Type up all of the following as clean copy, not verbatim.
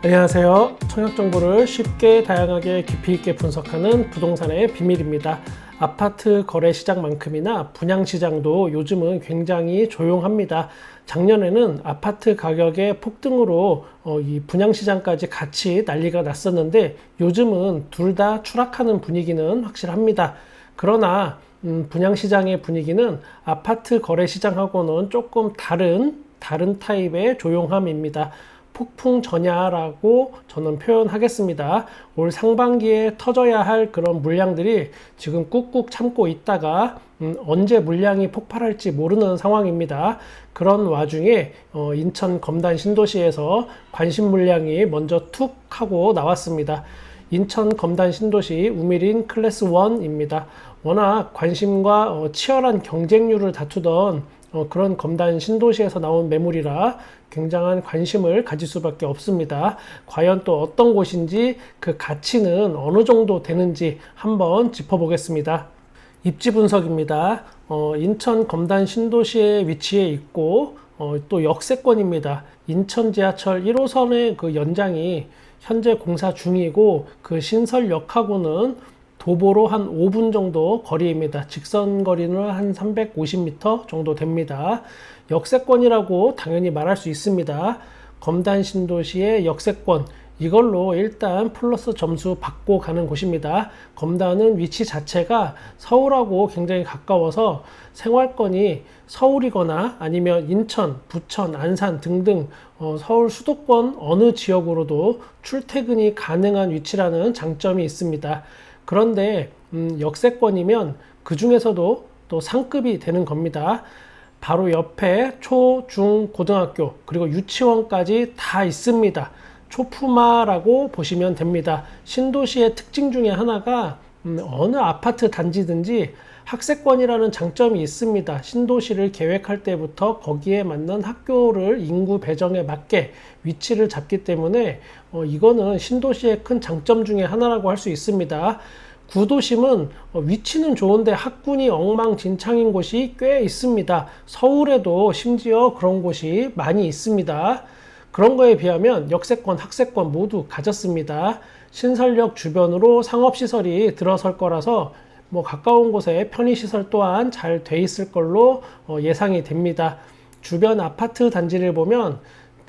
안녕하세요. 청약 정보를 쉽게 다양하게 깊이 있게 분석하는 부동산의 비밀입니다. 아파트 거래 시장만큼이나 분양 시장도 요즘은 굉장히 조용합니다. 작년에는 아파트 가격의 폭등으로 이 분양 시장까지 같이 난리가 났었는데 요즘은 둘 다 추락하는 분위기는 확실합니다. 그러나 분양 시장의 분위기는 아파트 거래 시장하고는 조금 다른 타입의 조용함입니다. 폭풍 전야라고 저는 표현하겠습니다. 올 상반기에 터져야 할 그런 물량들이 지금 꾹꾹 참고 있다가 언제 물량이 폭발할지 모르는 상황입니다. 그런 와중에 인천 검단 신도시에서 관심 물량이 먼저 툭 하고 나왔습니다. 인천 검단 신도시 우미린 클래스 1입니다. 워낙 관심과 치열한 경쟁률을 다투던 그런 검단 신도시에서 나온 매물이라 굉장한 관심을 가질 수밖에 없습니다. 과연 또 어떤 곳인지 그 가치는 어느 정도 되는지 한번 짚어보겠습니다. 입지 분석입니다. 인천 검단 신도시에 위치해 있고 또 역세권입니다. 인천 지하철 1호선의 그 연장이 현재 공사 중이고 그 신설역하고는 도보로 한 5분 정도 거리입니다. 직선 거리는 한 350m 정도 됩니다. 역세권이라고 당연히 말할 수 있습니다. 검단 신도시의 역세권, 이걸로 일단 플러스 점수 받고 가는 곳입니다. 검단은 위치 자체가 서울하고 굉장히 가까워서 생활권이 서울이거나 아니면 인천, 부천, 안산 등등 서울 수도권 어느 지역으로도 출퇴근이 가능한 위치라는 장점이 있습니다. 그런데 역세권이면 그 중에서도 또 상급이 되는 겁니다. 바로 옆에 초, 중, 고등학교 그리고 유치원까지 다 있습니다. 초품화라고 보시면 됩니다. 신도시의 특징 중에 하나가 어느 아파트 단지든지 학세권이라는 장점이 있습니다. 신도시를 계획할 때부터 거기에 맞는 학교를 인구 배정에 맞게 위치를 잡기 때문에 이거는 신도시의 큰 장점 중에 하나라고 할 수 있습니다. 구도심은 위치는 좋은데 학군이 엉망진창인 곳이 꽤 있습니다. 서울에도 심지어 그런 곳이 많이 있습니다. 그런 거에 비하면 역세권, 학세권 모두 가졌습니다. 신설역 주변으로 상업시설이 들어설 거라서 가까운 곳에 편의시설 또한 잘 돼 있을 걸로 예상이 됩니다. 주변 아파트 단지를 보면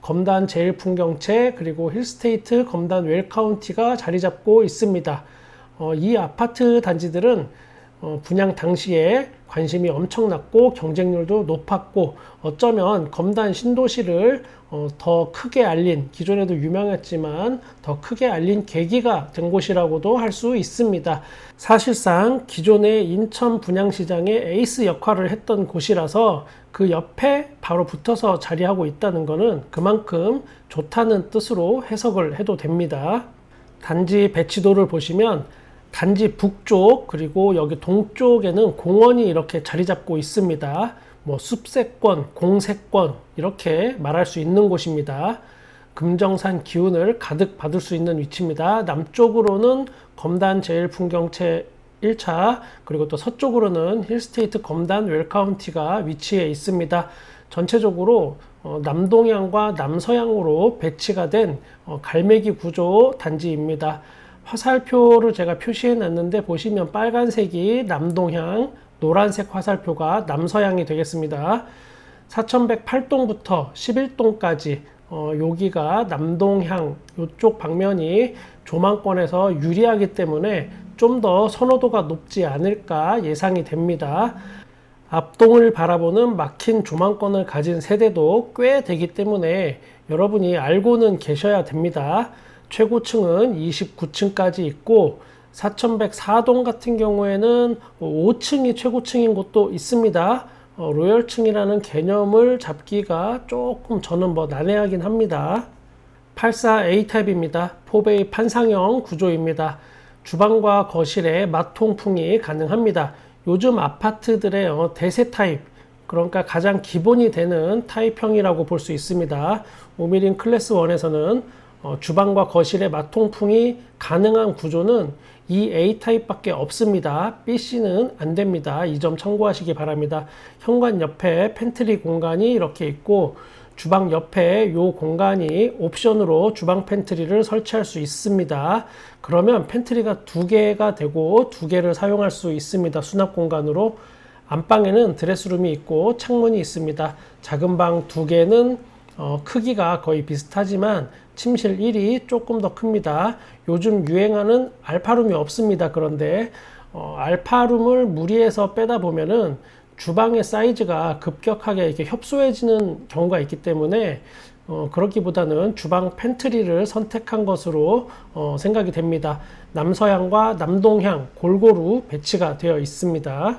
검단 제일풍경채 그리고 힐스테이트 검단 웰카운티가 자리 잡고 있습니다. 이 아파트 단지들은 분양 당시에 관심이 엄청났고 경쟁률도 높았고 어쩌면 검단 신도시를 더 크게 알린, 기존에도 유명했지만 더 크게 알린 계기가 된 곳이라고도 할 수 있습니다. 사실상 기존의 인천 분양시장의 에이스 역할을 했던 곳이라서 그 옆에 바로 붙어서 자리하고 있다는 것은 그만큼 좋다는 뜻으로 해석을 해도 됩니다. 단지 배치도를 보시면 단지 북쪽 그리고 여기 동쪽에는 공원이 이렇게 자리 잡고 있습니다. 숲세권, 공세권 이렇게 말할 수 있는 곳입니다. 금정산 기운을 가득 받을 수 있는 위치입니다. 남쪽으로는 검단 제일풍경채 1차 그리고 또 서쪽으로는 힐스테이트 검단 웰카운티가 위치해 있습니다. 전체적으로 남동향과 남서향으로 배치가 된 갈매기 구조 단지입니다. 화살표를 제가 표시해 놨는데 보시면 빨간색이 남동향, 노란색 화살표가 남서향이 되겠습니다. 4108동부터 11동까지 여기가 남동향 이쪽 방면이 조망권에서 유리하기 때문에 좀 더 선호도가 높지 않을까 예상이 됩니다. 앞동을 바라보는 막힌 조망권을 가진 세대도 꽤 되기 때문에 여러분이 알고는 계셔야 됩니다. 최고층은 29층까지 있고 4104동 같은 경우에는 5층이 최고층인 곳도 있습니다. 로열층이라는 개념을 잡기가 조금 저는 난해하긴 합니다. 84A타입입니다. 포베이 판상형 구조입니다. 주방과 거실에 마통풍이 가능합니다. 요즘 아파트들의 대세 타입, 그러니까 가장 기본이 되는 타입형이라고 볼 수 있습니다. 우미린 클래스 1에서는 주방과 거실에 마통풍이 가능한 구조는 이 A타입밖에 없습니다. BC는 안 됩니다. 이 점 참고하시기 바랍니다. 현관 옆에 팬트리 공간이 이렇게 있고 주방 옆에 요 공간이 옵션으로 주방 팬트리를 설치할 수 있습니다. 그러면 팬트리가 2개가 되고 2개를 사용할 수 있습니다. 수납 공간으로. 안방에는 드레스룸이 있고 창문이 있습니다. 작은 방 2개는 크기가 거의 비슷하지만 침실 1이 조금 더 큽니다. 요즘 유행하는 알파룸이 없습니다. 그런데 알파룸을 무리해서 빼다 보면은 주방의 사이즈가 급격하게 이렇게 협소해지는 경우가 있기 때문에 그렇기보다는 주방 팬트리를 선택한 것으로 생각이 됩니다. 남서향과 남동향 골고루 배치가 되어 있습니다.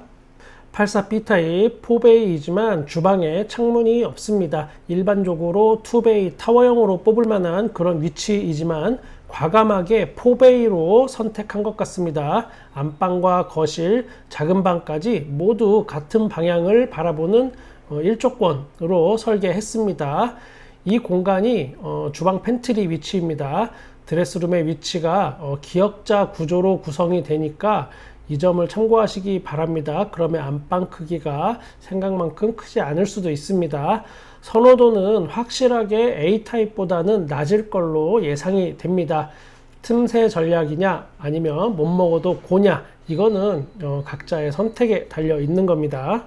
84B 타입 4베이이지만 주방에 창문이 없습니다. 일반적으로 2베이 타워형으로 뽑을 만한 그런 위치이지만 과감하게 4베이로 선택한 것 같습니다. 안방과 거실, 작은 방까지 모두 같은 방향을 바라보는 일족권으로 설계했습니다. 이 공간이 주방 팬트리 위치입니다. 드레스룸의 위치가 기역자 구조로 구성이 되니까 이 점을 참고하시기 바랍니다. 그러면 안방 크기가 생각만큼 크지 않을 수도 있습니다. 선호도는 확실하게 A타입보다는 낮을 걸로 예상이 됩니다. 틈새 전략이냐 아니면 못 먹어도 고냐, 이거는 각자의 선택에 달려 있는 겁니다.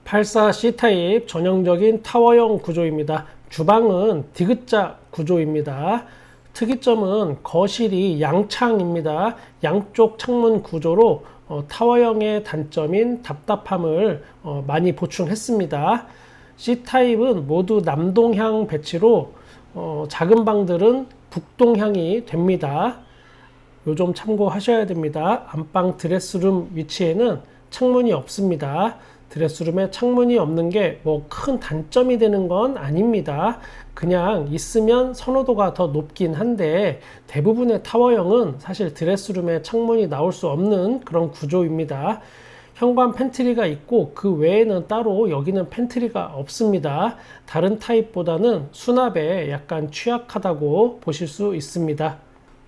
84C타입 전형적인 타워형 구조입니다. 주방은 디귿자 구조입니다. 특이점은 거실이 양창입니다. 양쪽 창문 구조로 타워형의 단점인 답답함을 많이 보충했습니다. C타입은 모두 남동향 배치로 작은 방들은 북동향이 됩니다. 요 점 참고하셔야 됩니다. 안방 드레스룸 위치에는 창문이 없습니다. 드레스룸에 창문이 없는 게 뭐 큰 단점이 되는 건 아닙니다. 그냥 있으면 선호도가 더 높긴 한데 대부분의 타워형은 사실 드레스룸에 창문이 나올 수 없는 그런 구조입니다. 현관 팬트리가 있고 그 외에는 따로 여기는 팬트리가 없습니다. 다른 타입보다는 수납에 약간 취약하다고 보실 수 있습니다.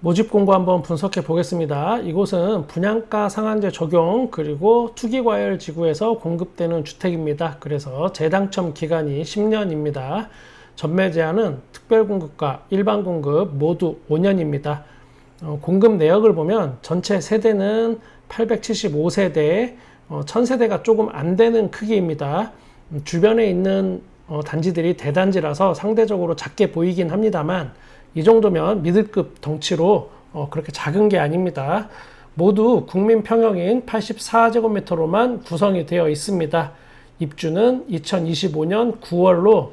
모집 공고 한번 분석해 보겠습니다. 이곳은 분양가 상한제 적용 그리고 투기과열지구에서 공급되는 주택입니다. 그래서 재당첨 기간이 10년입니다. 전매 제한은 특별공급과 일반공급 모두 5년입니다. 공급 내역을 보면 전체 세대는 875세대, 1000세대가 조금 안 되는 크기입니다. 주변에 있는 단지들이 대단지라서 상대적으로 작게 보이긴 합니다만 이 정도면 미들급 덩치로 그렇게 작은 게 아닙니다. 모두 국민 평형인 84제곱미터로만 구성이 되어 있습니다. 입주는 2025년 9월로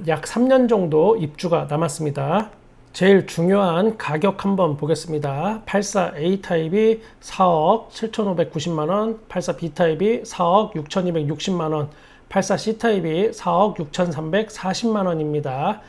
약 3년 정도 입주가 남았습니다. 제일 중요한 가격 한번 보겠습니다. 84A 타입이 4억 7,590만원, 84B 타입이 4억 6,260만원, 84C 타입이 4억 6,340만원입니다.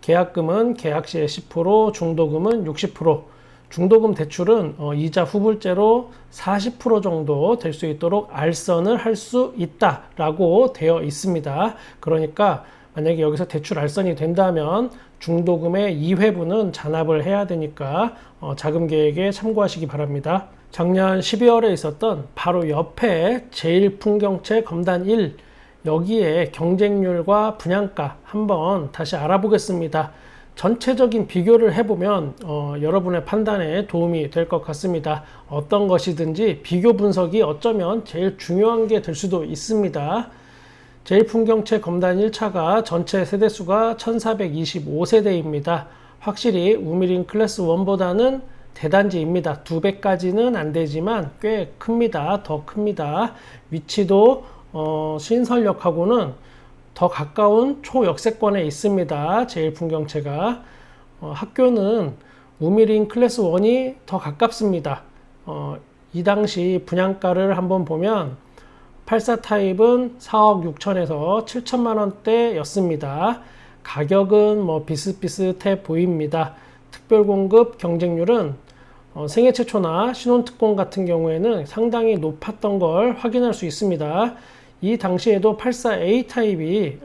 계약금은 계약시에 10%, 중도금은 60%, 중도금 대출은 이자 후불제로 40% 정도 될 수 있도록 알선을 할 수 있다라고 되어 있습니다. 그러니까 만약에 여기서 대출 알선이 된다면 중도금의 2회분은 잔압을 해야 되니까 자금 계획에 참고하시기 바랍니다. 작년 12월에 있었던 바로 옆에 제일풍경채 검단 1, 여기에 경쟁률과 분양가 한번 다시 알아보겠습니다. 전체적인 비교를 해보면 여러분의 판단에 도움이 될 것 같습니다. 어떤 것이든지 비교 분석이 어쩌면 제일 중요한 게 될 수도 있습니다. 제일풍경채 검단 1차가 전체 세대수가 1425세대입니다. 확실히 우미린 클래스 1보다는 대단지입니다. 2배까지는 안 되지만 꽤 큽니다. 더 큽니다. 위치도 신설역하고는 더 가까운 초역세권에 있습니다. 제일풍경채가 학교는 우미린 클래스 1이 더 가깝습니다. 이 당시 분양가를 한번 보면 84 타입은 4억 6천에서 7천만 원대였습니다. 가격은 뭐 비슷비슷해 보입니다. 특별공급 경쟁률은 생애 최초나 신혼특공 같은 경우에는 상당히 높았던 걸 확인할 수 있습니다. 이 당시에도 84A 타입이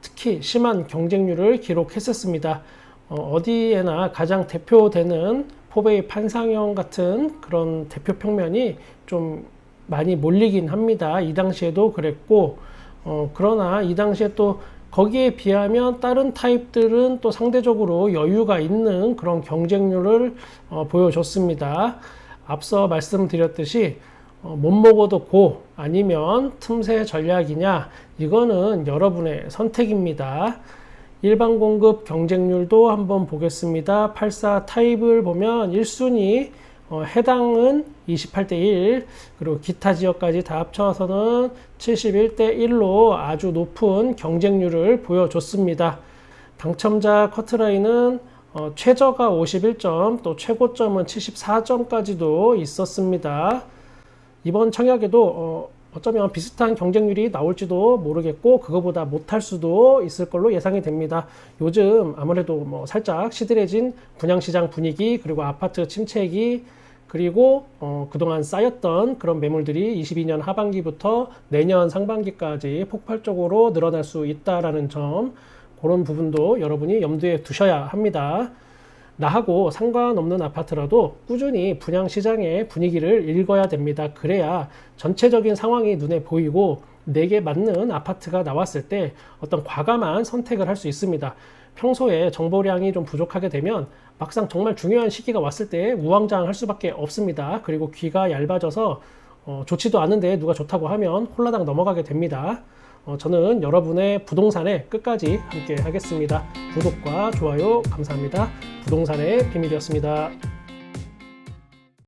특히 심한 경쟁률을 기록했었습니다. 어디에나 가장 대표되는 포베이 판상형 같은 그런 대표 평면이 좀 많이 몰리긴 합니다. 이 당시에도 그랬고 그러나 이 당시에 또 거기에 비하면 다른 타입들은 또 상대적으로 여유가 있는 그런 경쟁률을 보여줬습니다. 앞서 말씀드렸듯이 못 먹어도 고 아니면 틈새 전략이냐, 이거는 여러분의 선택입니다. 일반 공급 경쟁률도 한번 보겠습니다. 84 타입을 보면 1순위 해당은 28대 1, 그리고 기타 지역까지 다 합쳐서는 71대 1로 아주 높은 경쟁률을 보여줬습니다. 당첨자 커트라인은 최저가 51점, 또 최고점은 74점까지도 있었습니다. 이번 청약에도 어쩌면 비슷한 경쟁률이 나올지도 모르겠고, 그거보다 못할 수도 있을 걸로 예상이 됩니다. 요즘 아무래도 살짝 시들해진 분양시장 분위기, 그리고 아파트 침체기, 그리고 그동안 쌓였던 그런 매물들이 22년 하반기부터 내년 상반기까지 폭발적으로 늘어날 수 있다라는 점, 그런 부분도 여러분이 염두에 두셔야 합니다. 나하고 상관없는 아파트라도 꾸준히 분양시장의 분위기를 읽어야 됩니다. 그래야 전체적인 상황이 눈에 보이고 내게 맞는 아파트가 나왔을 때 어떤 과감한 선택을 할 수 있습니다. 평소에 정보량이 좀 부족하게 되면 막상 정말 중요한 시기가 왔을 때 우왕좌왕할 수밖에 없습니다. 그리고 귀가 얇아져서 좋지도 않은데 누가 좋다고 하면 홀라당 넘어가게 됩니다. 저는 여러분의 부동산에 끝까지 함께 하겠습니다. 구독과 좋아요 감사합니다. 부동산의 비밀이었습니다.